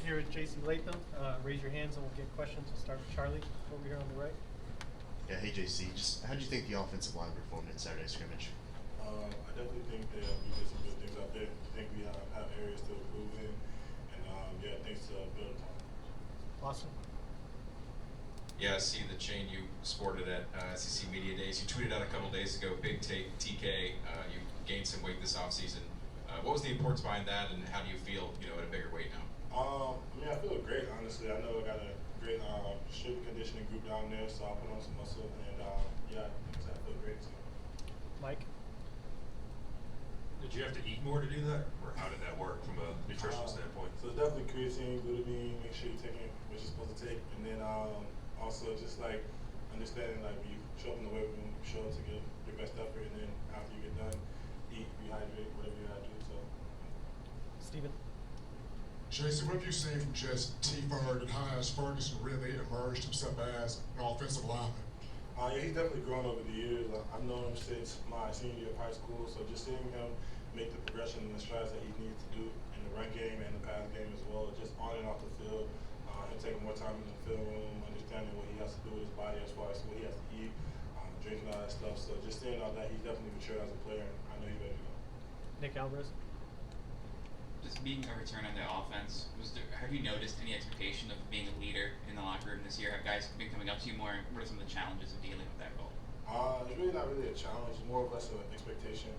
here at JC Latham. Raise your hands and we'll get questions. We'll start with Charlie over here on the right. Yeah, hey JC, just how do you think the offensive line performed in Saturday's scrimmage? I definitely think that we did some good things out there. I think we have areas to improve in, and yeah, things to build upon. Awesome. Yeah, I see the chain you sported at SEC Media Days. You tweeted out a couple days ago, big take TK. You gained some weight this offseason. What was the importance behind that, and how do you feel, at a bigger weight now? I mean, I feel great, honestly. I know I got a great strength and conditioning group down there, so I'll put on some muscle, and yeah, I feel great too. Mike? Did you have to eat more to do that, or how did that work from a nutritional standpoint? So it's definitely creatine, glutamine, make sure you're taking what you're supposed to take, and then also just like understanding like when you show up in the weight room, show up to give your best effort, and then after you get done, eat, rehydrate, whatever you gotta do. So. Steven? Jason, what have you seen from just T. Ferg and how has Ferguson really emerged himself as an offensive lineman? Yeah, he's definitely grown over the years. I've known him since my senior year of high school, so just seeing him make the progression and the strides that he needs to do in the run game and the pass game as well, just on and off the field, him taking more time in the film room, understanding what he has to do with his body as far as what he has to eat, drinking all that stuff. So just seeing all that, he's definitely matured as a player. I know he's ready to go. Nick Alvarez? Just being a return on the offense, have you noticed any expectation of being a leader in the locker room this year? Have guys been coming up to you more? What are some of the challenges of dealing with that role? It's really not really a challenge, more or less an expectation.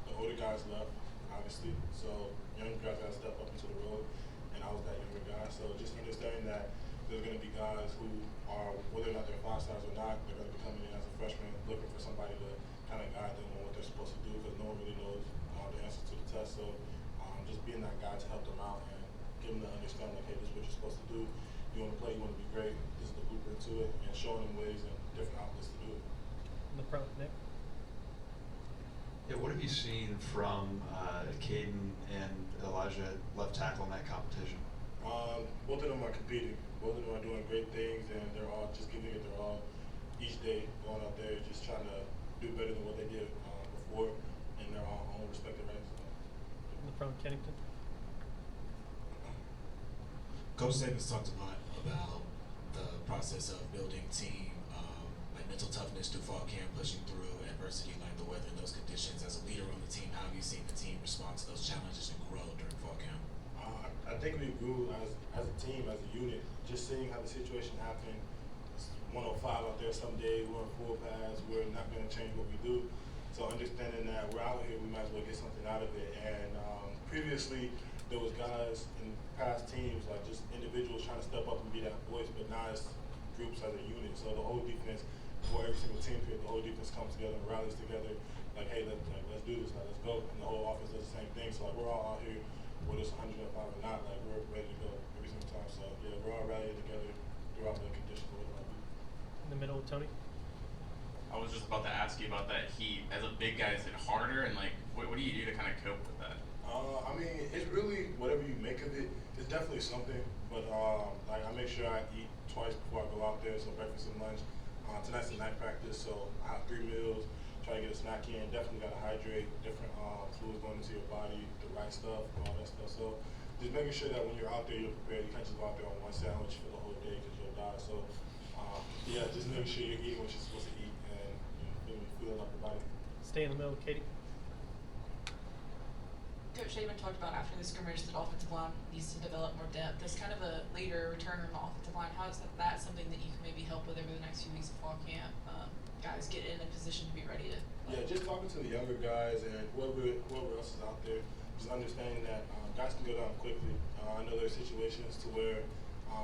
The older guys left, obviously, so younger guys got to step up into the role, and I was that younger guy. So just understanding that there's going to be guys who are, whether or not they're 5 stars or not, they're going to be coming in as a freshman looking for somebody to kind of guide them on what they're supposed to do because no one really knows the answer to the test. So just being that guy to help them out and give them to understand, like, hey, this is what you're supposed to do. You want to play, you want to be great. This is the blueprint to it, and showing them ways and different outlets to do it. In the front, Nick? Yeah, what have you seen from Caden and Elijah left tackle in that competition? Both of them are competing. Both of them are doing great things, and they're all just giving it their all each day, going out there, just trying to do better than what they did before in their own respective ways. In the front, Kennington? Coach Saban's talked a lot about the process of building team, like mental toughness through fall camp, pushing through adversity, like the weather in those conditions. As a leader on the team, how have you seen the team respond to those challenges and grow during fall camp? I think we grew as a team, as a unit, just seeing how the situation happened. It's 105 out there some days, we're in full pads, we're not going to change what we do. So understanding that we're out here, we might as well get something out of it. And previously, there was guys in past teams, like just individuals trying to step up and be that voice, but now it's groups as a unit. So the whole defense, for every single team period, the whole defense comes together and rallies together, like, hey, let's do this, like, let's go. And the whole offense does the same thing. So like, we're all out here, whether it's 105 or not, like, we're ready to go every single time. So yeah, we're all rallying together throughout the conditions of what it might be. In the middle, Tony? I was just about to ask you about that heat. As a big guy, is it harder? And like, what do you do to kind of cope with that? I mean, it's really whatever you make of it. It's definitely something, but like I make sure I eat twice before I go out there, so breakfast and lunch. Tonight's a night practice, so I have 3 meals. Try to get a snack in. Definitely got to hydrate. Different fluids going into your body, the right stuff, and all that stuff. So just making sure that when you're out there, you're prepared. You can't just go out there on one sandwich for the whole day because you'll die. So yeah, just making sure you're eating what you're supposed to eat and feeling up your body. Stay in the middle, Katie? Coach Saban talked about after the scrimmage that offensive line needs to develop more depth. As kind of a later returner on the offensive line, how is that something that you can maybe help with over the next few weeks of fall camp? Guys get in a position to be ready to play. Yeah, just talking to the younger guys and whoever else is out there, just understanding that guys can go down quickly. I know there are situations to where,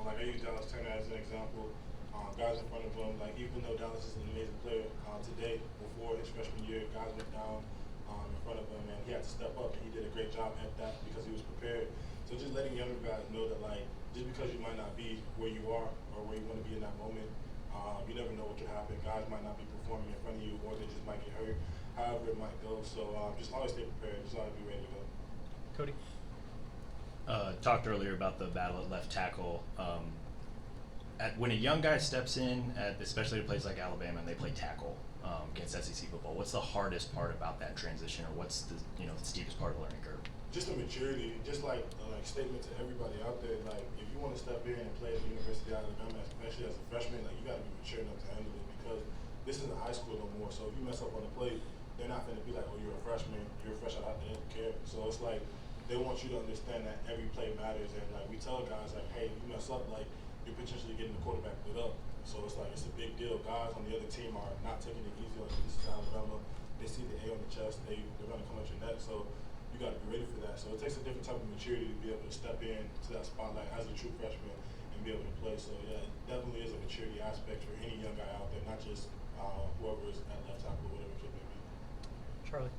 like I use Dallas Turner as an example, guys in front of him, like even though Dallas is an amazing player today, before his freshman year, guys went down in front of him, and he had to step up, and he did a great job at that because he was prepared. So just letting younger guys know that, like, just because you might not be where you are or where you want to be in that moment, you never know what could happen. Guys might not be performing in front of you, or they just might get hurt. However it might go. So just always stay prepared. Just always be ready to go. Cody? Talked earlier about the battle at left tackle. When a young guy steps in, especially at a place like Alabama, and they play tackle, against SEC football? What's the hardest part about that transition, or what's the steepest part of the learning curve? Just the maturity, just like statement to everybody out there. Like, if you want to step in and play at the University of Alabama, especially as a freshman, like, you got to be mature enough to handle it, because this isn't high school no more. So if you mess up on the plate, they're not going to be like, oh, you're a freshman, you're fresh out there, they don't care. So it's like they want you to understand that every play matters, and like we tell guys, like, hey, you mess up, like, you're potentially getting the quarterback lit up. So it's like, it's a big deal. Guys on the other team are not taking it easy on this is Alabama. They see the A on the chest, they're going to come at your neck. So you got to be ready for that. So it takes a different type of maturity to be able to step in to that spotlight as a true freshman and be able to play. So yeah, it definitely is a maturity aspect for any young guy out there, not just whoever is at left tackle or whatever it may be. Charlie.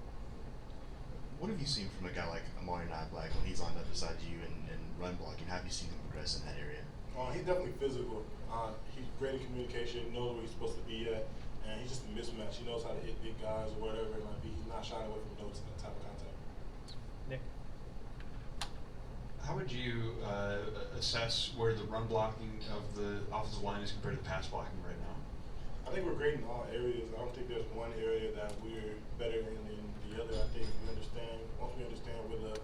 What have you seen from a guy like Amari Black when he's lined up beside you and run blocking? Have you seen him progress in that area? He's definitely physical. He's great in communication, knows where he's supposed to be at, and he's just a mismatch. He knows how to hit big guys or whatever it might be. He's not shying away from notes in that type of contact. Nick. How would you assess where the run blocking of the offensive line is compared to pass blocking right now? I think we're great in all areas. I don't think there's one area that we're better in than the other. I think once we understand where the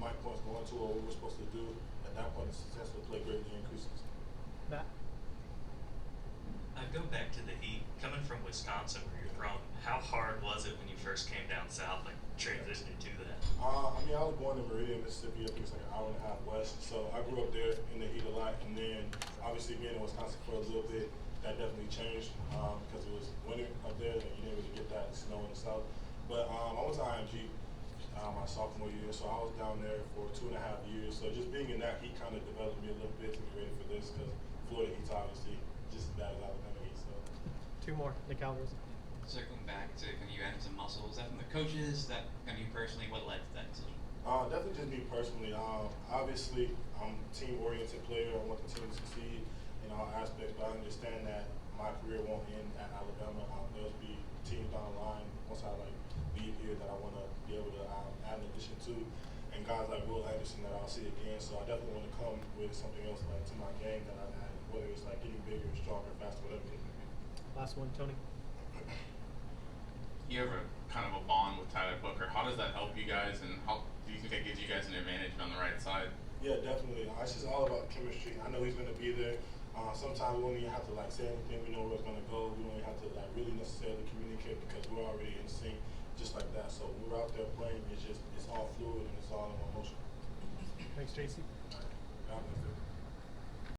mic point's going to or what we're supposed to do, at that point the success of the play greatly increases. Matt. I go back to the Heat. Coming from Wisconsin, where you're from, how hard was it when you first came down south, like transitioning to that? I mean, I was born in Meridian, Mississippi. I think it's like an hour and a half west. So I grew up there in the heat a lot, and then obviously being in Wisconsin for a little bit, that definitely changed because it was winter up there, and you didn't really get that snow in the south. But I went to IMG my sophomore year, so I was down there for 2.5 years. So just being in that heat kind of developed me a little bit to be ready for this, because Florida heat's obviously just as bad as Alabama heat. So Two more. Nick Alvarez. Circling back to kind of you adding some muscle, is that from the coaches? Is that kind of you personally? What led to that decision? definitely just me personally. Obviously, I'm a team-oriented player. I want the team to succeed in all aspects, but I understand that my career won't end at Alabama. There'll be teams down the line once I leave here that I want to be able to add an addition to, and guys like Will Anderson that I'll see again. So I definitely want to come with something else to my game that I've added, whether it's getting bigger, stronger, faster, whatever it may be. Last one, Tony. You have a kind of a bond with Tyler Booker. How does that help you guys, and how do you think that gives you guys an advantage on the right side? Yeah, definitely. It's just all about chemistry. I know he's going to be there. Sometimes we don't even have to say anything. We know where it's going to go. We don't even have to really necessarily communicate because we're already in sync, just like that. So when we're out there playing, it's all fluid and it's all in one motion. Thanks, JC. All right.